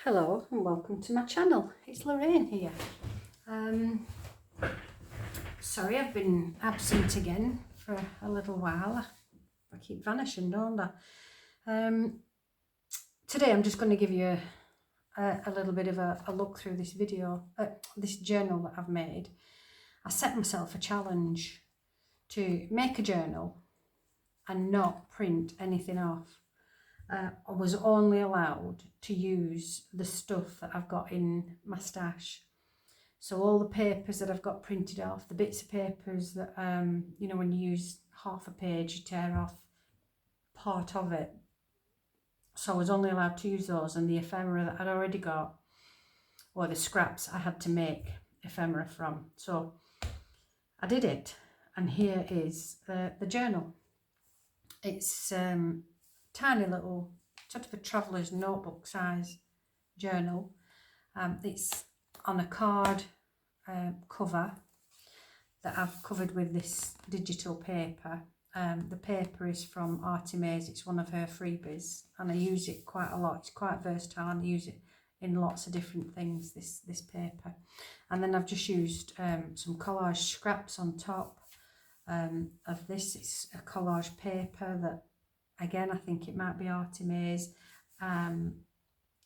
Hello and welcome to my channel. It's Lorraine here. Sorry I've been absent again for a little while. I keep vanishing, don't I? Today I'm just going to give you a little bit of a look through this video, this journal that I've made. I set myself a challenge to make a journal and not print anything off. I was only allowed to use the stuff that I've got in my stash. So all the papers that I've got printed off, the bits of papers that, you know, when you use half a page, you tear off part of it. So I was only allowed to use those, and the ephemera that I'd already got, or the scraps I had to make ephemera from. So I did it, and here is the journal. It's tiny little, sort of a traveller's notebook size journal. It's on a card cover that I've covered with this digital paper. The paper is from Artimaze. It's one of her freebies, and I use it quite a lot. It's quite versatile, and I use it in lots of different things, this paper. And then I've just used some collage scraps on top of this. It's a collage paper that, again, I think it might be Artimaze, and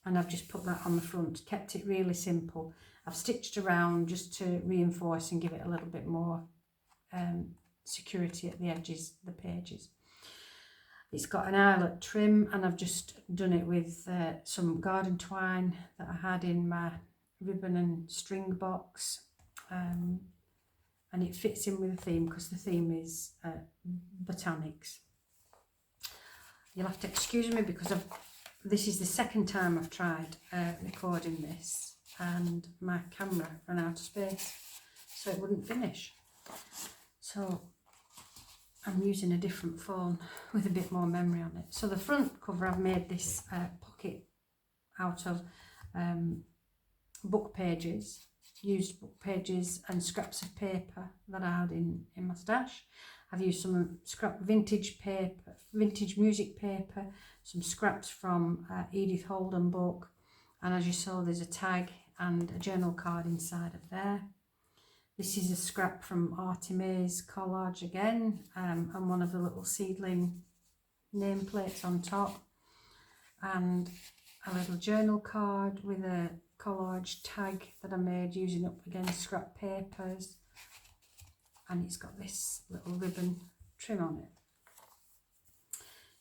I've just put that on the front, kept it really simple. I've stitched around just to reinforce and give it a little bit more security at the edges, the pages. It's got an eyelet trim, and I've just done it with some garden twine that I had in my ribbon and string box, and it fits in with the theme because the theme is botanics. You'll have to excuse me because this is the second time I've tried recording this, and my camera ran out of space, so it wouldn't finish. So I'm using a different phone with a bit more memory on it. So the front cover, I've made this pocket out of book pages, used book pages and scraps of paper that I had in my stash. I've used some scrap vintage paper, vintage music paper, some scraps from Edith Holden book, and as you saw, there's a tag and a journal card inside of there. This is a scrap from Artimaze collage again, and one of the little seedling nameplates on top, and a little journal card with a collage tag that I made using up again scrap papers, and it's got this little ribbon trim on it.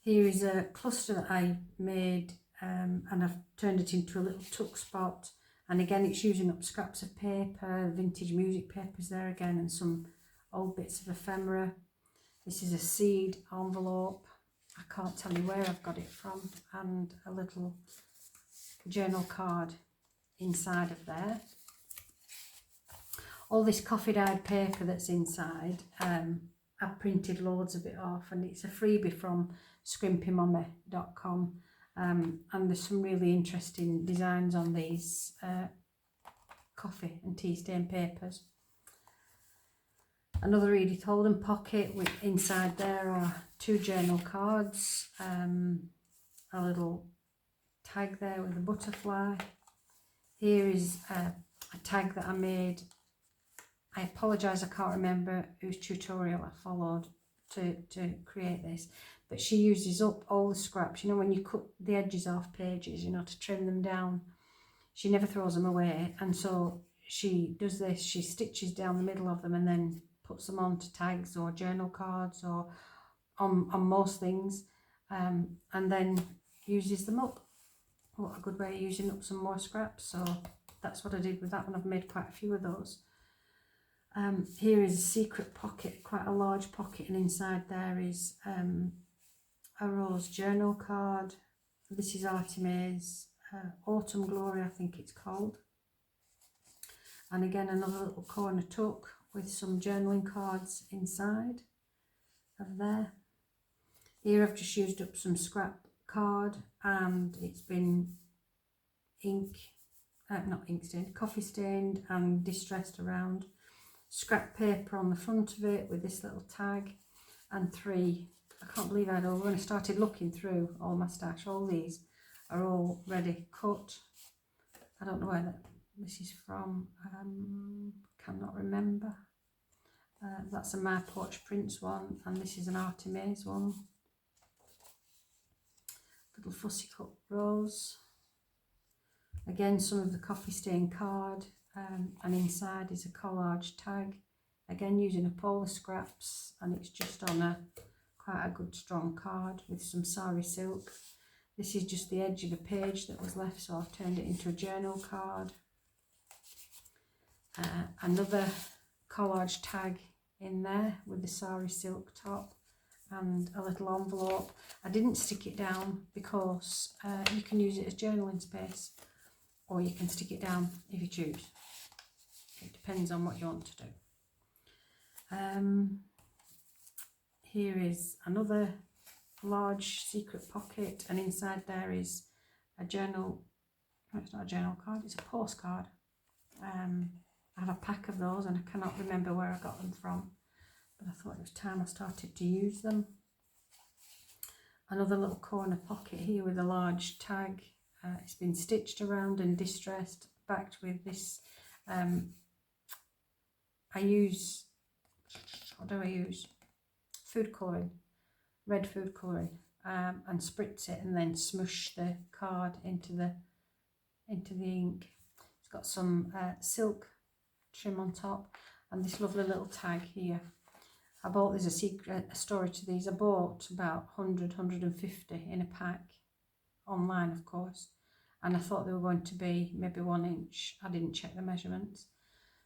Here is a cluster that I made, and I've turned it into a little tuck spot, and again it's using up scraps of paper, vintage music papers there again, and some old bits of ephemera. This is a seed envelope, I can't tell you where I've got it from, and a little journal card inside of there. All this coffee dyed paper that's inside, I've printed loads of it off, and it's a freebie from scrimpymummy.com, and there's some really interesting designs on these coffee and tea stain papers. Another Edith Holden pocket, with inside there are two journal cards, a little tag there with a butterfly. Here is a tag that I made. I apologise, I can't remember whose tutorial I followed to create this, but she uses up all the scraps, you know, when you cut the edges off pages, you know, to trim them down. She never throws them away, and so she does this, she stitches down the middle of them and then puts them onto tags or journal cards or on most things, and then uses them up. What a good way of using up some more scraps. So that's what I did with that one. I've made quite a few of those. Here is a secret pocket, quite a large pocket, and inside there is a rose journal card. This is Artimaze Autumn Glory, I think it's called. And again, another little corner tuck with some journaling cards inside of there. Here I've just used up some scrap card, and it's been coffee stained and distressed around. Scrap paper on the front of it with this little tag, and three, I can't believe I had all, when I started looking through all my stash, all these are all ready cut, I don't know where this is from, cannot remember. That's a My Porch Prince one, and this is an Artemis one. Little fussy cut rose. Again, some of the coffee stain card, and inside is a collage tag. Again, using a polar scraps, and it's just on quite a good strong card with some sari silk. This is just the edge of a page that was left, so I've turned it into a journal card. Another collage tag in there with the sari silk top and a little envelope. I didn't stick it down because you can use it as journaling space, or you can stick it down if you choose. It depends on what you want to do. Here is another large secret pocket, and inside there is a journal. No, it's not a journal card, it's a postcard. I have a pack of those and I cannot remember where I got them from, but I thought it was time I started to use them. Another little corner pocket here with a large tag. It's been stitched around and distressed, backed with this. I use, what do I use? Food colouring, red food colouring, and spritz it and then smush the card into the ink. It's got some silk trim on top and this lovely little tag here. I bought, there's a story to these. I bought about 150 in a pack, online of course, and I thought they were going to be maybe 1 inch. I didn't check the measurements,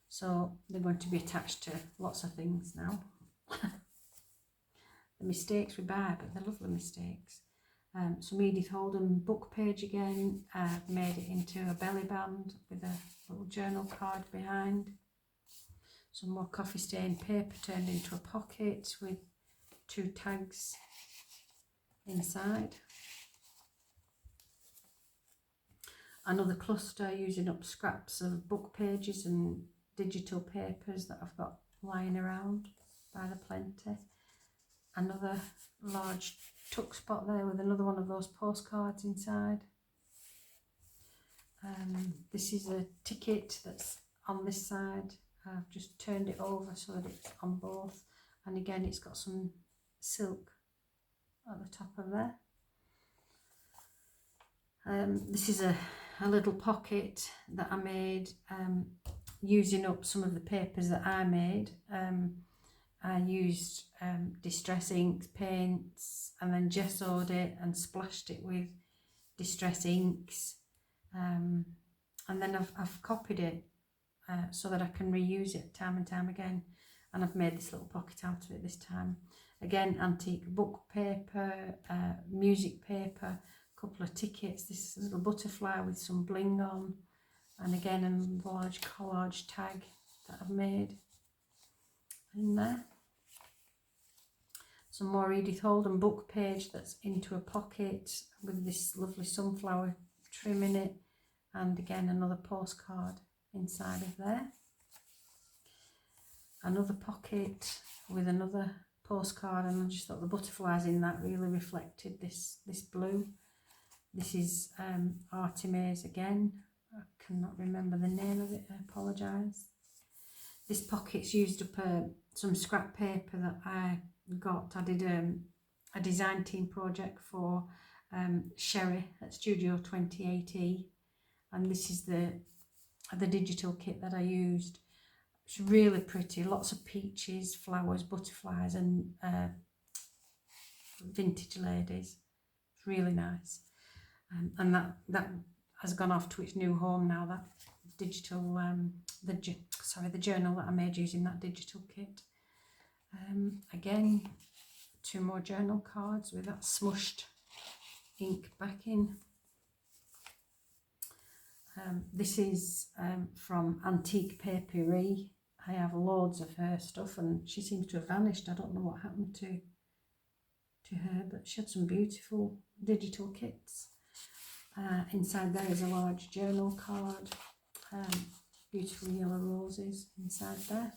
so they're going to be attached to lots of things now. The mistakes we buy, but they're lovely mistakes. Some Edith Holden book page again. Made it into a belly band with a little journal card behind. Some more coffee stained paper turned into a pocket with 2 tags inside. Another cluster using up scraps of book pages and digital papers that I've got lying around by the plenty. Another large tuck spot there with another one of those postcards inside. This is a ticket that's on this side. I've just turned it over so that it's on both, and again it's got some silk at the top of there. This is a little pocket that I made using up some of the papers that I made. I used distress inks, paints, and then gessoed it and splashed it with distress inks, and then I've copied it so that I can reuse it time and time again, and I've made this little pocket out of it this time. Again, antique book paper, music paper, a couple of tickets, this little butterfly with some bling on, and again a large collage tag that I've made in there. Some more Edith Holden book page that's into a pocket with this lovely sunflower trim in it, and again another postcard inside of there. Another pocket with another postcard, and I just thought the butterflies in that really reflected this blue. This is Artemis again. I cannot remember the name of it, I apologise. This pocket's used up some scrap paper that I got. I did a design team project for Sherry at Studio 2080, and this is the digital kit that I used. It's really pretty, lots of peaches, flowers, butterflies, and vintage ladies. It's really nice, and that has gone off to its new home now. That digital, the journal that I made using that digital kit. Again, 2 more journal cards with that smushed ink backing. This is from Antique Paperie. I have loads of her stuff and she seems to have vanished. I don't know what happened to her, but she had some beautiful digital kits. Inside there is a large journal card, beautiful yellow roses inside there.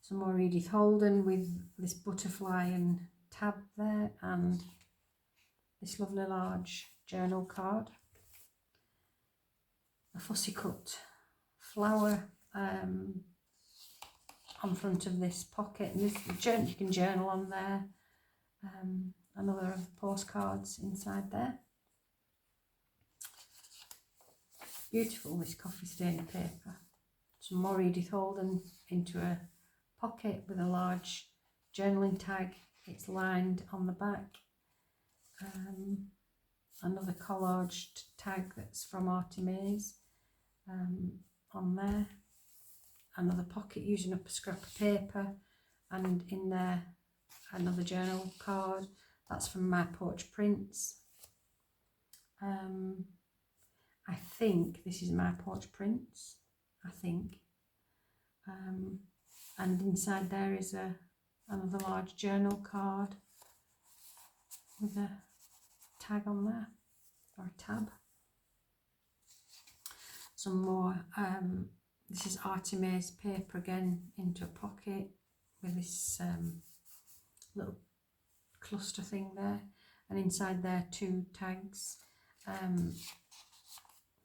Some more Edith Holden with this butterfly and tab there, and this lovely large journal card. a fussy cut flower on front of this pocket, and this you can journal on there. Another of the postcards inside there. Beautiful, this coffee stain paper. Some more Edith Holden into a pocket with a large journaling tag. It's lined on the back. Another collaged tag that's from Artemis on there. Another pocket using up a scrap of paper, and in there another journal card. That's from My Porch Prints. I think this is My Porch Prints, I think. And inside there is another large journal card with a tag on there, or a tab. Some more, this is Artemis paper again into a pocket with this little cluster thing there, and inside there 2 tags.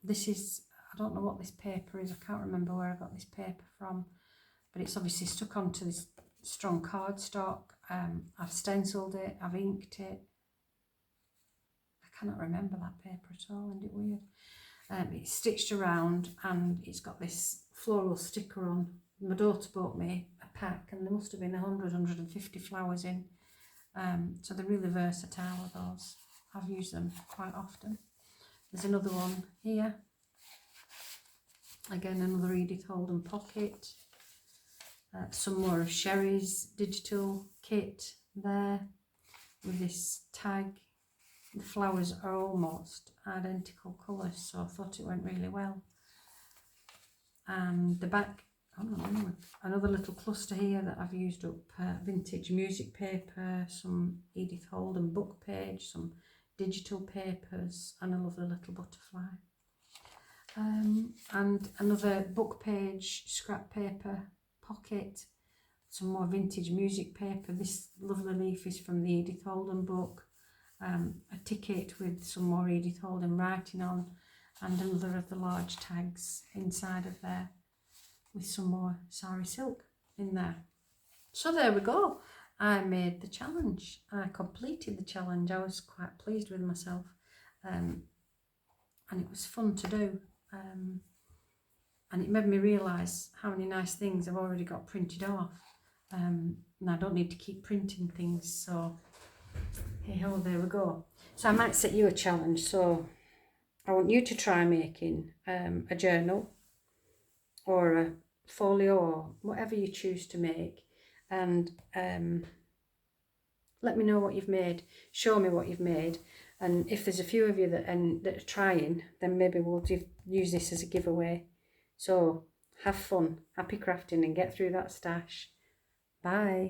This is, I don't know what this paper is, I can't remember where I got this paper from, but it's obviously stuck onto this strong cardstock. I've stenciled it, I've inked it. I cannot remember that paper at all, isn't it weird? It's stitched around and it's got this floral sticker on. My daughter bought me a pack and there must have been 150 flowers in. So they're really versatile, those. I've used them quite often. There's another one here. Again, another Edith Holden pocket. Some more of Sherry's digital kit there with this tag. The flowers are almost identical colours, so I thought it went really well. And the back, I don't know, another little cluster here that I've used up, vintage music paper, some Edith Holden book page, some digital papers, and a lovely little butterfly. And another book page scrap paper pocket, some more vintage music paper. This lovely leaf is from the Edith Holden book. A ticket with some more Edith Holden writing on, and another of the large tags inside of there with some more sari silk in there. So there we go. I made the challenge. I completed the challenge. I was quite pleased with myself, and it was fun to do. And it made me realise how many nice things I've already got printed off, and I don't need to keep printing things. So hey ho, there we go. So I might set you a challenge. So I want you to try making a journal or a folio or whatever you choose to make, and let me know what you've made. Show me what you've made, and if there's a few of you that are trying, then maybe we'll use this as a giveaway. So have fun, happy crafting, and get through that stash. Bye.